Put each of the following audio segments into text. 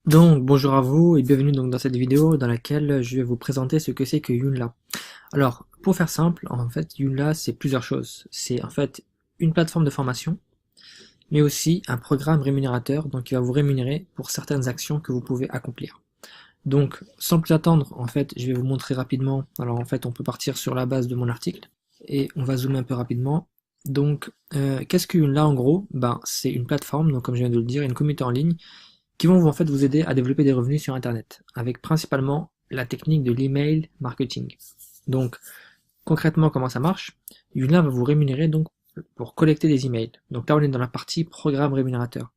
Donc, bonjour à vous et bienvenue donc dans cette vidéo dans laquelle je vais vous présenter ce que c'est que Joomla. Alors, pour faire simple, en fait, Joomla, c'est plusieurs choses. C'est en fait une plateforme de formation, mais aussi un programme rémunérateur, donc qui va vous rémunérer pour certaines actions que vous pouvez accomplir. Donc, sans plus attendre, en fait, je vais vous montrer rapidement. Alors, en fait, on peut partir sur la base de mon article et on va zoomer un peu rapidement. Donc, qu'est-ce que Joomla en gros? Ben, c'est une plateforme, donc comme je viens de le dire, une communauté en ligne qui vont en fait vous aider à développer des revenus sur Internet, avec principalement la technique de l'email marketing. Donc, concrètement, comment ça marche? Joomla va vous rémunérer donc pour collecter des emails. Donc là, on est dans la partie programme rémunérateur.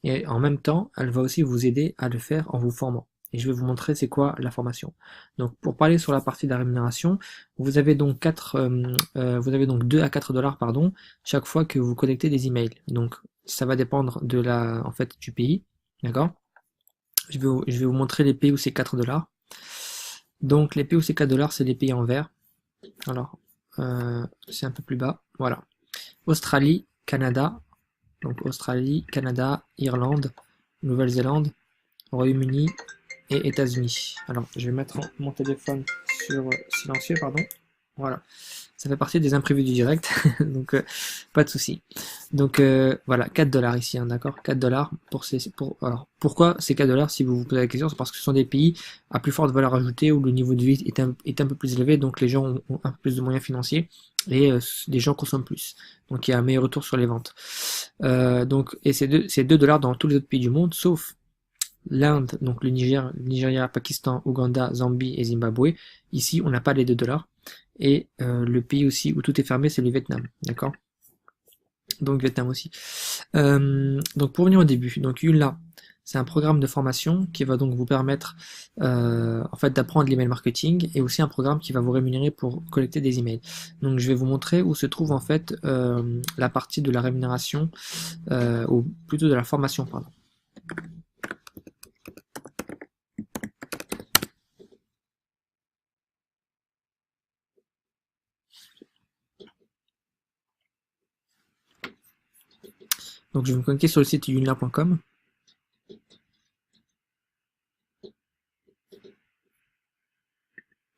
Et en même temps, elle va aussi vous aider à le faire en vous formant. Et je vais vous montrer c'est quoi la formation. Donc pour parler sur la partie de la rémunération, vous avez donc 2 à 4 dollars pardon chaque fois que vous collectez des emails. Donc ça va dépendre de en fait du pays, d'accord. Je vais vous montrer les pays où c'est 4 dollars. Donc les pays où c'est 4 dollars, c'est les pays en vert. Alors c'est un peu plus bas, voilà. Australie, Canada, donc Australie, Canada, Irlande, Nouvelle-Zélande, Royaume-Uni et États-Unis. Alors, je vais mettre mon téléphone sur silencieux, pardon. Voilà. Ça fait partie des imprévus du direct, donc pas de souci. Donc voilà, 4 dollars ici, hein, d'accord, 4 dollars alors pourquoi c'est 4 dollars si vous vous posez la question, c'est parce que ce sont des pays à plus forte valeur ajoutée où le niveau de vie est un peu plus élevé, donc les gens ont un peu plus de moyens financiers et les gens consomment plus. Donc il y a un meilleur retour sur les ventes. Et c'est 2 dollars dans tous les autres pays du monde, sauf l'Inde, donc le Nigeria, Pakistan, Ouganda, Zambie et Zimbabwe. Ici, on n'a pas les 2 dollars. Et le pays aussi où tout est fermé, c'est le Vietnam, d'accord. Donc Vietnam aussi. Donc pour revenir au début, donc Joomla, c'est un programme de formation qui va donc vous permettre en fait d'apprendre l'email marketing et aussi un programme qui va vous rémunérer pour collecter des emails. Donc je vais vous montrer où se trouve en fait la partie de la rémunération ou plutôt de la formation, pardon. Donc je vais me connecter sur le site joomla.com.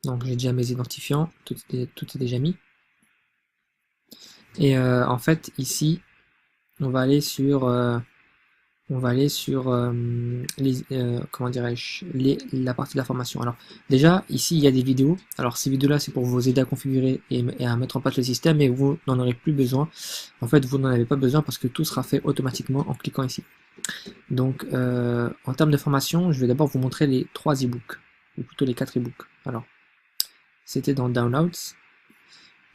Donc j'ai déjà mes identifiants, tout est déjà mis. Et en fait ici on va aller sur comment dirais-je, la partie de la formation. Alors déjà ici il y a des vidéos. Alors ces vidéos là c'est pour vous aider à configurer et à mettre en place le système, et vous n'en aurez plus besoin. En fait vous n'en avez pas besoin parce que tout sera fait automatiquement en cliquant ici. Donc en termes de formation, je vais d'abord vous montrer les 3 e-books, ou plutôt les 4 e-books. Alors c'était dans Downloads.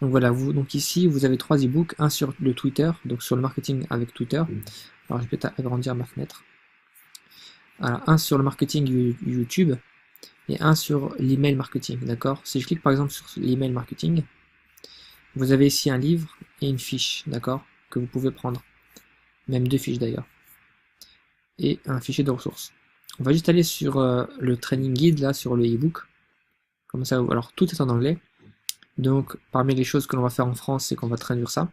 Donc voilà, donc ici vous avez 3 e-books, un sur le Twitter, donc sur le marketing avec Twitter. Alors je vais peut-être agrandir ma fenêtre. Alors un sur le marketing YouTube et un sur l'email marketing, d'accord. Si je clique par exemple sur l'email marketing, vous avez ici un livre et une fiche, d'accord, que vous pouvez prendre, même 2 fiches d'ailleurs, et un fichier de ressources. On va juste aller sur le training guide là, sur le e-book, comme ça. Alors tout est en anglais. Donc, parmi les choses que l'on va faire en France, c'est qu'on va traduire ça.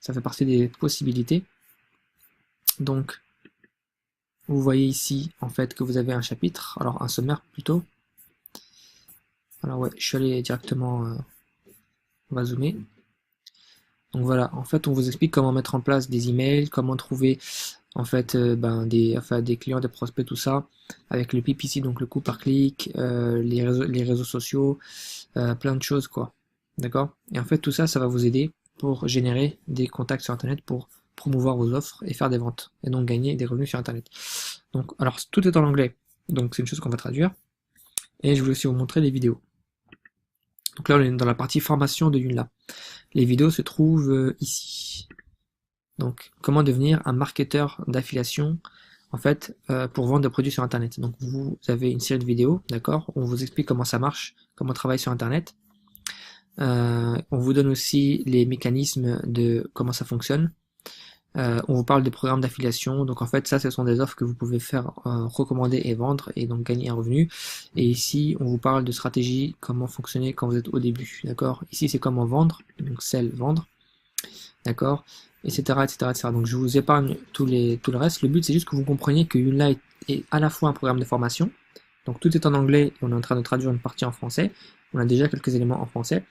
Ça fait partie des possibilités. Donc, vous voyez ici, en fait, que vous avez un chapitre, alors un sommaire plutôt. Alors ouais, je suis allé directement, on va zoomer. Donc voilà, en fait, on vous explique comment mettre en place des emails, comment trouver, en fait, des clients, des prospects, tout ça, avec le PPC, donc le coût par clic, les réseaux sociaux, plein de choses, quoi. D'accord? Et en fait, tout ça, ça va vous aider pour générer des contacts sur Internet, pour promouvoir vos offres et faire des ventes, et donc gagner des revenus sur Internet. Donc, alors, tout est en anglais, donc c'est une chose qu'on va traduire, et je voulais aussi vous montrer les vidéos. Donc là, on est dans la partie formation de Joomla. Les vidéos se trouvent ici. Donc, comment devenir un marketeur d'affiliation, en fait, pour vendre des produits sur Internet. Donc, vous avez une série de vidéos, d'accord? On vous explique comment ça marche, comment travailler sur Internet. On vous donne aussi les mécanismes de comment ça fonctionne. On vous parle des programmes d'affiliation. Donc en fait, ça, ce sont des offres que vous pouvez faire recommander et vendre, et donc gagner un revenu. Et ici, on vous parle de stratégie, comment fonctionner quand vous êtes au début, d'accord. Ici, c'est comment vendre, donc sell, vendre, d'accord, etc., etc., etc. Donc je vous épargne tout le reste. Le but, c'est juste que vous compreniez que Joomla est à la fois un programme de formation, donc tout est en anglais et on est en train de traduire une partie en français. On a déjà quelques éléments en français.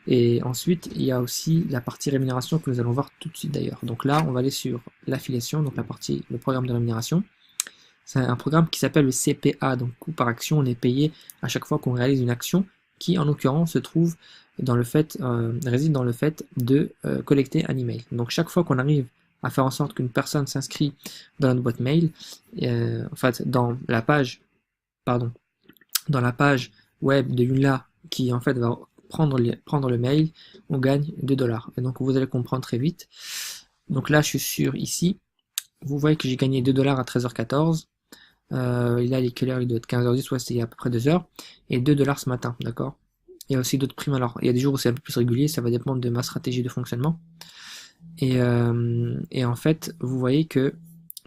Et ensuite, il y a aussi la partie rémunération que nous allons voir tout de suite d'ailleurs. Donc là, on va aller sur l'affiliation, donc la partie, le programme de rémunération. C'est un programme qui s'appelle le CPA, donc coût par action. On est payé à chaque fois qu'on réalise une action qui, en l'occurrence, se trouve dans le fait, réside dans le fait de collecter un email. Donc chaque fois qu'on arrive à faire en sorte qu'une personne s'inscrit dans notre boîte mail, en fait, dans la page web de Joomla qui en fait va prendre le mail, on gagne 2 $. Et donc vous allez comprendre très vite. Donc là, je suis sur ici. Vous voyez que j'ai gagné 2 $ à 13h14. Là, il est quelle heure? Il doit être 15h10, soit c'est à peu près 2 heures. Et 2 $ ce matin, d'accord? Il y a aussi d'autres primes. Alors, il y a des jours où c'est un peu plus régulier, ça va dépendre de ma stratégie de fonctionnement. Et en fait, vous voyez que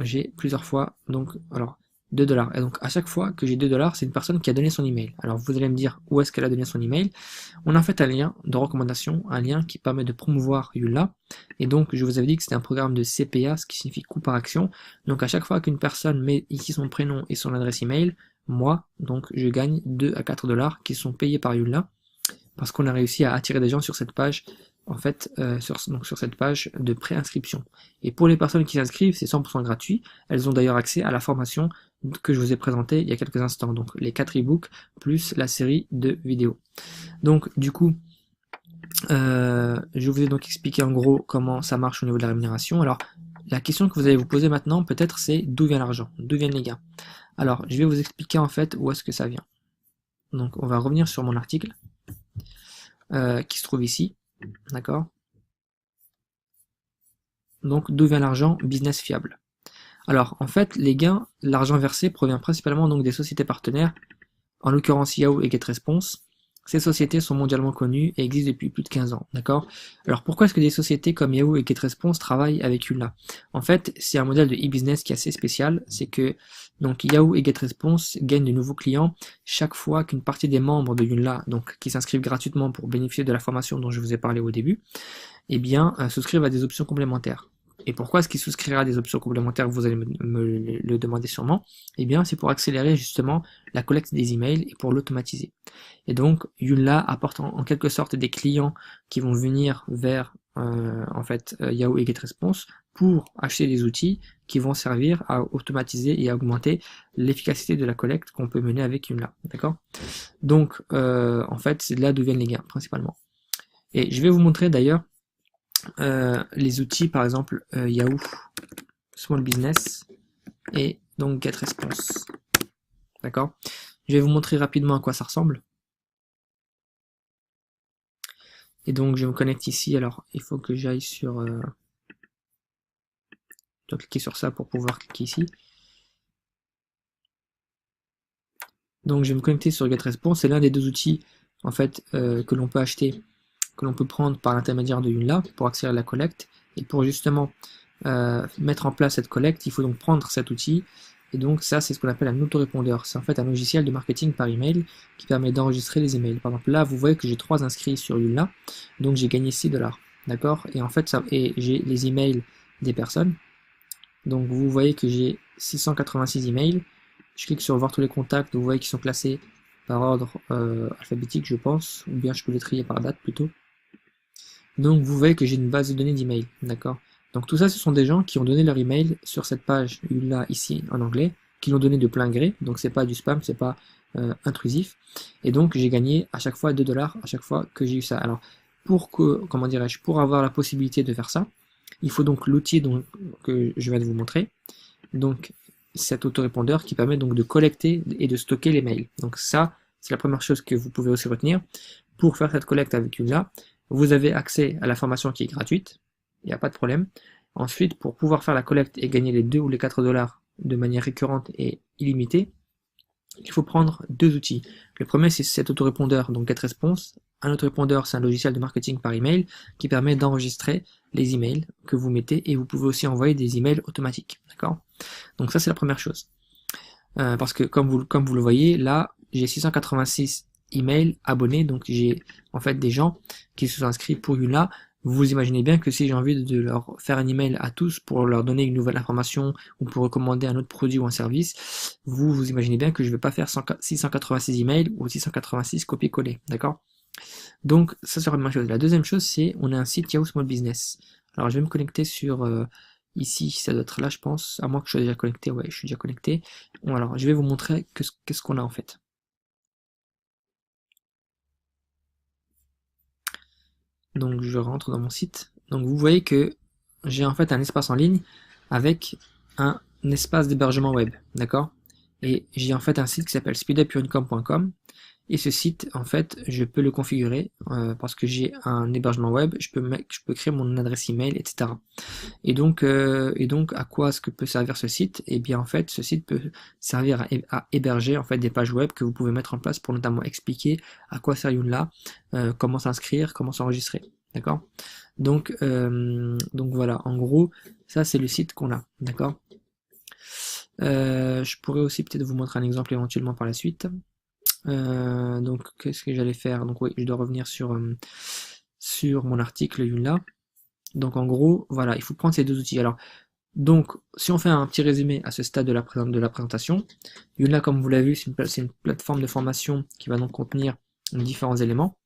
j'ai plusieurs fois, donc, alors, 2 $. Et donc, à chaque fois que j'ai 2 $, c'est une personne qui a donné son email. Alors, vous allez me dire où est-ce qu'elle a donné son email. On a fait un lien de recommandation, un lien qui permet de promouvoir Joomla. Et donc, je vous avais dit que c'était un programme de CPA, ce qui signifie coût par action. Donc, à chaque fois qu'une personne met ici son prénom et son adresse email, moi, donc, je gagne 2 à 4 $ qui sont payés par Joomla parce qu'on a réussi à attirer des gens sur cette page, en fait, sur cette page de préinscription. Et pour les personnes qui s'inscrivent, c'est 100% gratuit. Elles ont d'ailleurs accès à la formation que je vous ai présentée il y a quelques instants, donc les 4 e-books plus la série de vidéos. Donc, du coup, je vous ai donc expliqué en gros comment ça marche au niveau de la rémunération. Alors, la question que vous allez vous poser maintenant, peut-être, c'est d'où vient l'argent? D'où viennent les gains? Alors, je vais vous expliquer en fait où est-ce que ça vient. Donc, on va revenir sur mon article qui se trouve ici, d'accord? Donc, d'où vient l'argent? Business fiable. Alors, en fait, les gains, l'argent versé provient principalement donc des sociétés partenaires, en l'occurrence Yahoo et GetResponse. Ces sociétés sont mondialement connues et existent depuis plus de 15 ans, d'accord? Alors pourquoi est-ce que des sociétés comme Yahoo et GetResponse travaillent avec Joomla? En fait, c'est un modèle de e-business qui est assez spécial, c'est que donc Yahoo et GetResponse gagnent de nouveaux clients chaque fois qu'une partie des membres de Joomla, donc qui s'inscrivent gratuitement pour bénéficier de la formation dont je vous ai parlé au début, eh bien souscrivent à des options complémentaires. Et pourquoi est-ce qu'il souscrira à des options complémentaires? Vous allez me le demander sûrement. Eh bien, c'est pour accélérer justement la collecte des emails et pour l'automatiser. Et donc, Joomla apporte en quelque sorte des clients qui vont venir vers en fait Yahoo et GetResponse pour acheter des outils qui vont servir à automatiser et à augmenter l'efficacité de la collecte qu'on peut mener avec Joomla. D'accord? Donc, en fait, c'est de là d'où viennent les gains principalement. Et je vais vous montrer d'ailleurs les outils, par exemple Yahoo Small Business et donc GetResponse. D'accord? Je vais vous montrer rapidement à quoi ça ressemble. Et donc je me connecte ici. Alors il faut que j'aille sur... je dois cliquer sur ça pour pouvoir cliquer ici. Donc je vais me connecter sur GetResponse. C'est l'un des deux outils en fait que l'on peut acheter, que l'on peut prendre par l'intermédiaire de Joomla pour accélérer la collecte. Et pour justement mettre en place cette collecte, il faut donc prendre cet outil. Et donc ça, c'est ce qu'on appelle un autorépondeur. C'est en fait un logiciel de marketing par email qui permet d'enregistrer les emails. Par exemple, là, vous voyez que j'ai 3 inscrits sur Joomla, donc j'ai gagné 6 $. D'accord? Et en fait, j'ai les emails des personnes. Donc vous voyez que j'ai 686 emails. Je clique sur voir tous les contacts, vous voyez qu'ils sont classés par ordre alphabétique, je pense, ou bien je peux les trier par date plutôt. Donc vous voyez que j'ai une base de données d'emails, d'accord? Donc tout ça, ce sont des gens qui ont donné leur email sur cette page là ici en anglais, qui l'ont donné de plein gré, donc c'est pas du spam, c'est pas intrusif. Et donc j'ai gagné à chaque fois 2 $ à chaque fois que j'ai eu ça. Alors pour que, comment dirais-je, pour avoir la possibilité de faire ça, il faut donc l'outil que je viens de vous montrer. Donc cet autorépondeur qui permet donc de collecter et de stocker les mails. Donc ça, c'est la première chose que vous pouvez aussi retenir. Pour faire cette collecte avec Joomla, vous avez accès à la formation qui est gratuite, il n'y a pas de problème. Ensuite, pour pouvoir faire la collecte et gagner les 2 ou les 4 $ de manière récurrente et illimitée, il faut prendre 2 outils. Le premier, c'est cet autorépondeur, donc GetResponse. Un autorépondeur, c'est un logiciel de marketing par email qui permet d'enregistrer les emails que vous mettez et vous pouvez aussi envoyer des emails automatiques. D'accord? Donc ça, c'est la première chose. Parce que comme vous le voyez, là, j'ai 686 emails abonnés, donc j'ai en fait des gens qui se sont inscrits pour Joomla. Vous imaginez bien que si j'ai envie de leur faire un email à tous pour leur donner une nouvelle information ou pour recommander un autre produit ou un service, vous imaginez bien que je ne vais pas faire 686 emails ou 686 copier-coller, d'accord? Donc ça sera une chose. La deuxième chose, c'est on a un site Yahoo Small Business. Alors je vais me connecter sur ici, ça doit être là, je pense, à moins que je sois déjà connecté. Ouais, je suis déjà connecté. Bon, alors je vais vous montrer qu'est-ce qu'on a en fait. Donc je rentre dans mon site. Donc vous voyez que j'ai en fait un espace en ligne avec un espace d'hébergement web, d'accord? Et j'ai en fait un site qui s'appelle speedupunicom.com. Et ce site, en fait, je peux le configurer parce que j'ai un hébergement web, je peux créer mon adresse email, etc. Et donc, à quoi est-ce que peut servir ce site? Eh bien, en fait, ce site peut servir à héberger en fait des pages web que vous pouvez mettre en place pour notamment expliquer à quoi sert Joomla, comment s'inscrire, comment s'enregistrer, d'accord? Donc voilà, en gros, ça c'est le site qu'on a, d'accord? Je pourrais aussi peut-être vous montrer un exemple éventuellement par la suite. Donc, qu'est-ce que j'allais faire? Donc oui, je dois revenir sur mon article Joomla. Donc en gros, voilà, il faut prendre ces deux outils. Alors, donc, si on fait un petit résumé à ce stade de la présentation, Joomla, comme vous l'avez vu, c'est une plateforme de formation qui va donc contenir différents éléments.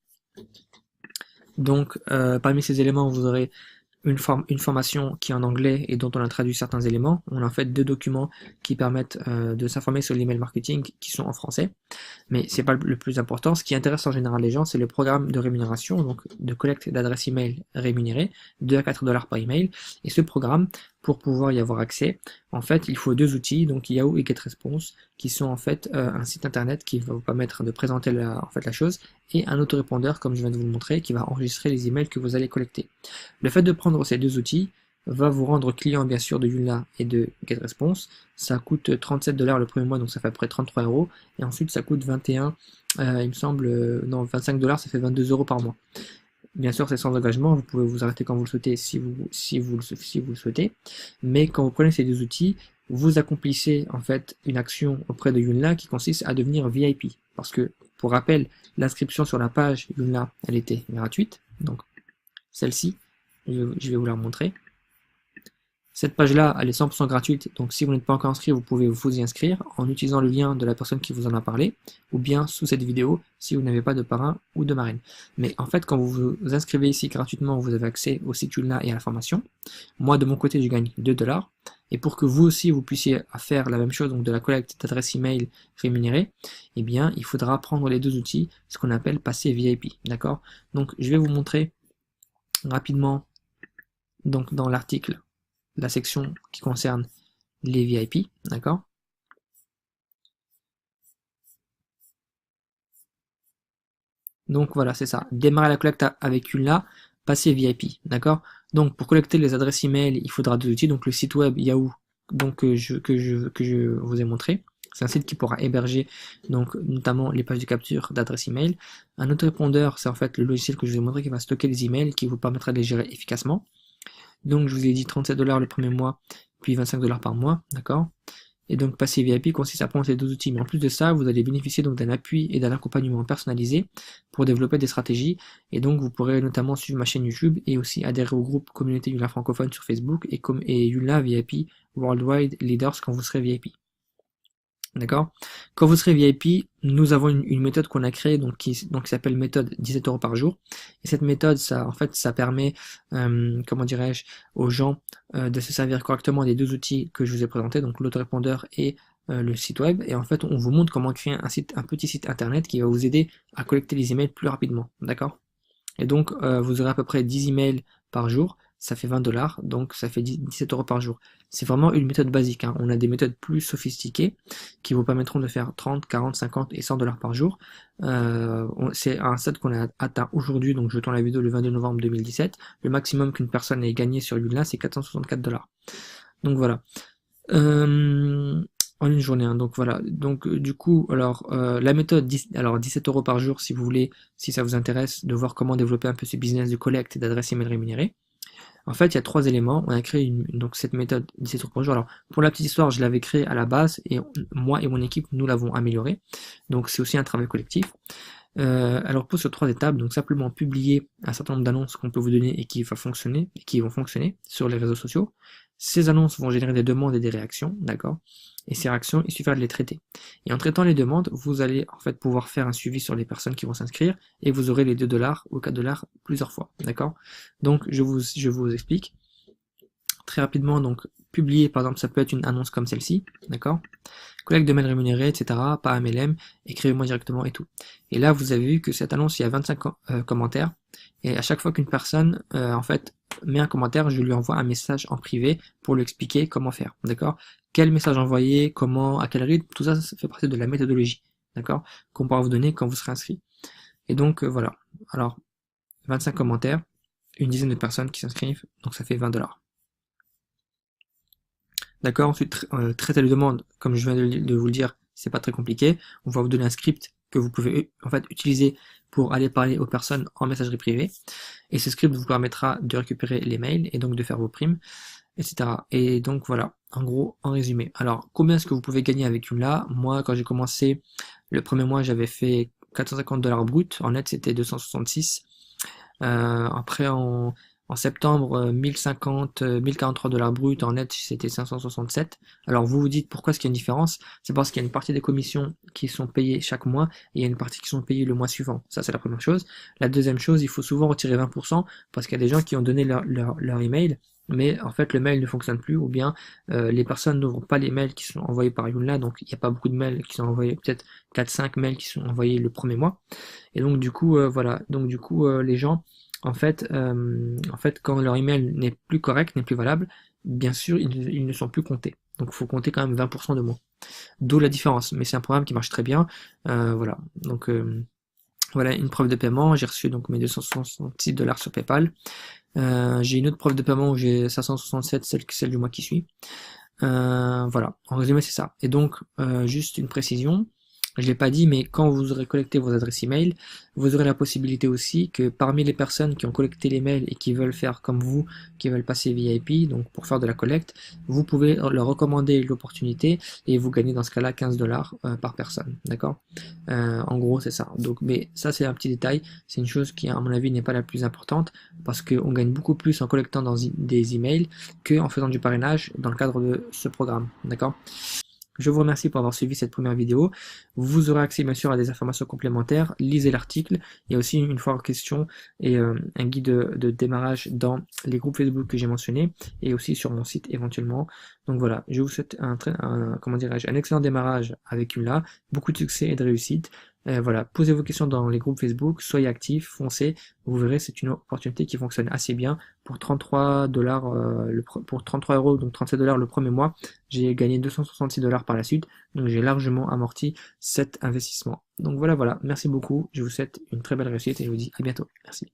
Donc, parmi ces éléments, vous aurez une formation qui est en anglais et dont on a traduit certains éléments. On a en fait deux documents qui permettent de s'informer sur l'email marketing qui sont en français. Mais c'est pas le plus important. Ce qui intéresse en général les gens, c'est le programme de rémunération, donc de collecte d'adresses email rémunérées, 2 à 4 $ par email. Et ce programme, pour pouvoir y avoir accès, en fait, il faut deux outils, donc Yahoo et GetResponse, qui sont en fait un site internet qui va vous permettre de présenter la chose, et un autorépondeur, comme je viens de vous le montrer, qui va enregistrer les emails que vous allez collecter. Le fait de prendre ces deux outils va vous rendre client bien sûr de Joomla et de GetResponse. Ça coûte 37 $ le premier mois, donc ça fait à peu près 33 €. Et ensuite ça coûte 21, il me semble, non 25 $, ça fait 22 € par mois. Bien sûr c'est sans engagement, vous pouvez vous arrêter quand vous le souhaitez si vous le souhaitez. Mais quand vous prenez ces deux outils, vous accomplissez en fait une action auprès de Joomla qui consiste à devenir VIP. Parce que, pour rappel, l'inscription sur la page Joomla, elle était gratuite. Donc celle-ci, je vais vous la montrer. Cette page-là, elle est 100% gratuite, donc si vous n'êtes pas encore inscrit, vous pouvez vous y inscrire en utilisant le lien de la personne qui vous en a parlé, ou bien sous cette vidéo si vous n'avez pas de parrain ou de marraine. Mais en fait, quand vous vous inscrivez ici gratuitement, vous avez accès au site Joomla et à la formation. Moi, de mon côté, je gagne 2 $. Et pour que vous aussi, vous puissiez faire la même chose, donc de la collecte d'adresses email rémunérées, eh bien, il faudra prendre les deux outils, ce qu'on appelle passer VIP, d'accord? Donc, je vais vous montrer rapidement, donc dans l'article, la section qui concerne les VIP, d'accord? Donc voilà, c'est ça. Démarrer la collecte avec Joomla, passer VIP, d'accord? Donc pour collecter les adresses email, il faudra deux outils, donc le site web Yahoo, donc que je vous ai montré. C'est un site qui pourra héberger donc notamment les pages de capture d'adresse email. Un autorépondeur, c'est en fait le logiciel que je vous ai montré qui va stocker les emails, qui vous permettra de les gérer efficacement. Donc je vous ai dit 37 $ le premier mois, puis 25 $ par mois, d'accord? Et donc passer VIP consiste à prendre ces deux outils. Mais en plus de ça, vous allez bénéficier donc d'un appui et d'un accompagnement personnalisé pour développer des stratégies. Et donc vous pourrez notamment suivre ma chaîne YouTube et aussi adhérer au groupe Communauté Joomla francophone sur Facebook et Joomla VIP Worldwide Leaders quand vous serez VIP. D'accord? Quand vous serez VIP, nous avons une méthode qu'on a créée qui s'appelle méthode 17 € par jour. Et cette méthode, ça permet, comment dirais-je, aux gens de se servir correctement des deux outils que je vous ai présentés, donc l'autorépondeur et le site web. Et en fait, on vous montre comment créer un petit site internet qui va vous aider à collecter les emails plus rapidement. D'accord? Et donc, vous aurez à peu près 10 emails par jour. Ça fait 20 $, donc ça fait 17 € par jour. C'est vraiment une méthode basique, hein. On a des méthodes plus sophistiquées qui vous permettront de faire 30, 40, 50 et 100 $ par jour. C'est un stade qu'on a atteint aujourd'hui, donc je tourne la vidéo le 22 novembre 2017. Le maximum qu'une personne ait gagné sur Joomla, c'est 464 $. Donc voilà. En une journée, hein. Donc voilà. Donc du coup, alors la méthode 17 € par jour si vous voulez, si ça vous intéresse de voir comment développer un peu ce business de collecte d'adresses email rémunérées. En fait, il y a trois éléments. On a créé donc cette méthode 17 € par jour. Alors, pour la petite histoire, je l'avais créée à la base et moi et mon équipe, nous l'avons améliorée. Donc, c'est aussi un travail collectif. Elle repose sur 3 étapes, donc simplement publier un certain nombre d'annonces qu'on peut vous donner et qui vont fonctionner sur les réseaux sociaux. Ces annonces vont générer des demandes et des réactions, d'accord? Et ces réactions, il suffira de les traiter. Et en traitant les demandes, vous allez en fait pouvoir faire un suivi sur les personnes qui vont s'inscrire et vous aurez les 2 $ ou 4 $ plusieurs fois, d'accord? Donc je vous explique très rapidement. Donc publier, par exemple, ça peut être une annonce comme celle-ci, d'accord? Collecte de mails rémunérés, etc., pas MLM, écrivez-moi directement et tout. Et là, vous avez vu que cette annonce, il y a 25 commentaires, et à chaque fois qu'une personne, en fait, met un commentaire, je lui envoie un message en privé pour lui expliquer comment faire, d'accord? Quel message envoyer, comment, à quel rythme, tout ça, ça fait partie de la méthodologie, d'accord? Qu'on pourra vous donner quand vous serez inscrit. Et donc, voilà. Alors, 25 commentaires, une dizaine de personnes qui s'inscrivent, donc ça fait 20 $. D'accord. Ensuite, traiter les demandes, comme je viens de vous le dire, c'est pas très compliqué. On va vous donner un script que vous pouvez en fait utiliser pour aller parler aux personnes en messagerie privée. Et ce script vous permettra de récupérer les mails et donc de faire vos primes, etc. Et donc voilà, en gros, en résumé. Alors, combien est-ce que vous pouvez gagner avec Joomla? Moi, quand j'ai commencé le premier mois, j'avais fait 450 $ brut. En net, c'était 266. Après, en septembre, 1050, 1043 $ brut, en net, c'était 567. Alors, vous vous dites pourquoi est-ce qu'il y a une différence? C'est parce qu'il y a une partie des commissions qui sont payées chaque mois et il y a une partie qui sont payées le mois suivant. Ça, c'est la première chose. La deuxième chose, il faut souvent retirer 20% parce qu'il y a des gens qui ont donné leur email, mais en fait, le mail ne fonctionne plus ou bien les personnes n'ouvrent pas les mails qui sont envoyés par Joomla, donc il n'y a pas beaucoup de mails qui sont envoyés, peut-être 4-5 mails qui sont envoyés le premier mois. Et donc, du coup, voilà. Donc, du coup, les gens, quand leur email n'est plus correct, n'est plus valable, bien sûr, ils ne sont plus comptés. Donc, il faut compter quand même 20% de moins. D'où la différence. Mais c'est un programme qui marche très bien. Voilà. Donc, voilà une preuve de paiement. J'ai reçu donc mes 266 $ sur PayPal. J'ai une autre preuve de paiement où j'ai 567, celle du mois qui suit. Voilà. En résumé, c'est ça. Et donc, juste une précision. Je l'ai pas dit, mais quand vous aurez collecté vos adresses email, vous aurez la possibilité aussi que parmi les personnes qui ont collecté les mails et qui veulent faire comme vous, qui veulent passer VIP, donc pour faire de la collecte, vous pouvez leur recommander l'opportunité et vous gagnez dans ce cas-là 15 $ par personne, d'accord? En gros, c'est ça. Donc, mais ça, c'est un petit détail. C'est une chose qui, à mon avis, n'est pas la plus importante parce qu'on gagne beaucoup plus en collectant des emails qu'en faisant du parrainage dans le cadre de ce programme, d'accord? Je vous remercie pour avoir suivi cette première vidéo. Vous aurez accès bien sûr à des informations complémentaires. Lisez l'article. Il y a aussi une fois en question et un guide de démarrage dans les groupes Facebook que j'ai mentionnés et aussi sur mon site éventuellement. Donc voilà, je vous souhaite comment dirais-je, un excellent démarrage avec Joomla, beaucoup de succès et de réussite. Voilà, posez vos questions dans les groupes Facebook, soyez actifs, foncez, vous verrez, c'est une opportunité qui fonctionne assez bien. Pour 33 $, pour 33 €, donc 37 $ le premier mois, j'ai gagné 266 $ par la suite, donc j'ai largement amorti cet investissement. Donc voilà, merci beaucoup, je vous souhaite une très belle réussite et je vous dis à bientôt. Merci.